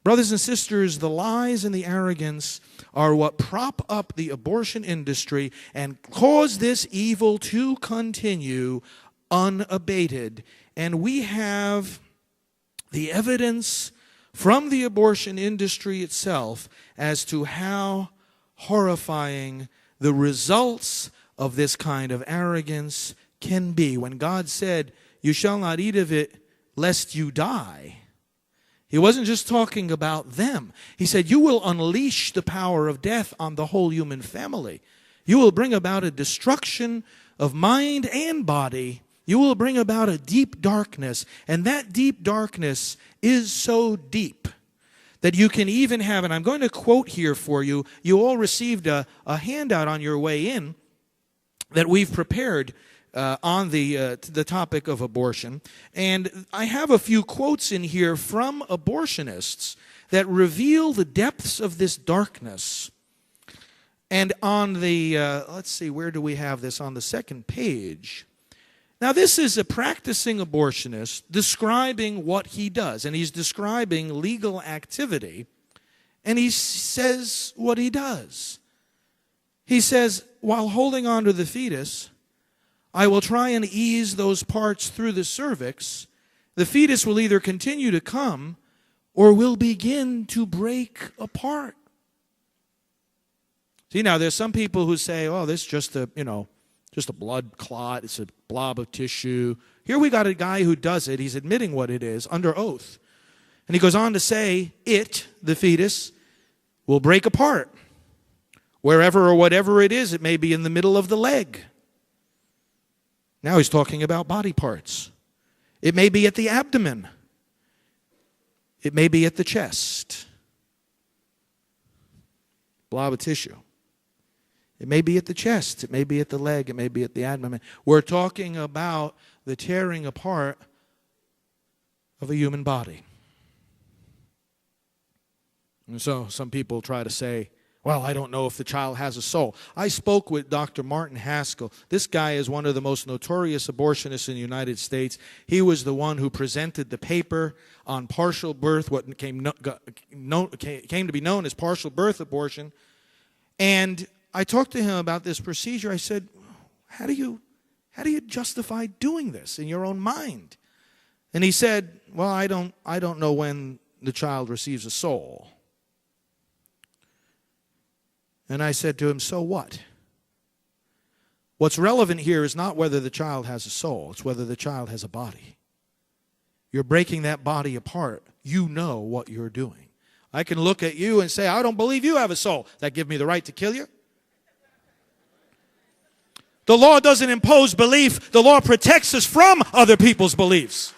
Brothers and sisters, the lies and the arrogance are what prop up the abortion industry and cause this evil to continue unabated. And we have the evidence from the abortion industry itself as to how horrifying the results of this kind of arrogance can be. When God said, "You shall not eat of it, lest you die," He wasn't just talking about them. He said, you will unleash the power of death on the whole human family. You will bring about a destruction of mind and body. You will bring about a deep darkness. And that deep darkness is so deep that you can even have, and I'm going to quote here for you, you all received a handout on your way in that we've prepared on the topic of abortion. And I have a few quotes in here from abortionists that reveal the depths of this darkness. And on the, let's see, where do we have this? On the second page. Now, this is a practicing abortionist describing what he does. And he's describing legal activity. And he says what he does. He says, while holding on to the fetus, I will try and ease those parts through the cervix. The fetus will either continue to come or will begin to break apart. See, now, there's some people who say, oh, this is just a blood clot. It's a blob of tissue. Here we got a guy who does it. He's admitting what it is under oath. And he goes on to say, the fetus, will break apart. Wherever or whatever it is, it may be in the middle of the leg. Now he's talking about body parts. It may be at the abdomen. It may be at the chest. Blob of tissue. It may be at the chest. It may be at the leg. It may be at the abdomen. We're talking about the tearing apart of a human body. And so some people try to say, well, I don't know if the child has a soul. I spoke with Dr. Martin Haskell. This guy is one of the most notorious abortionists in the United States. He was the one who presented the paper on partial birth, what came to be known as partial birth abortion. And I talked to him about this procedure. I said, how do you justify doing this in your own mind? And he said, well, I don't know when the child receives a soul. And I said to him, so what? What's relevant here is not whether the child has a soul. It's whether the child has a body. You're breaking that body apart. You know what you're doing. I can look at you and say, I don't believe you have a soul. Does that give me the right to kill you? The law doesn't impose belief. The law protects us from other people's beliefs.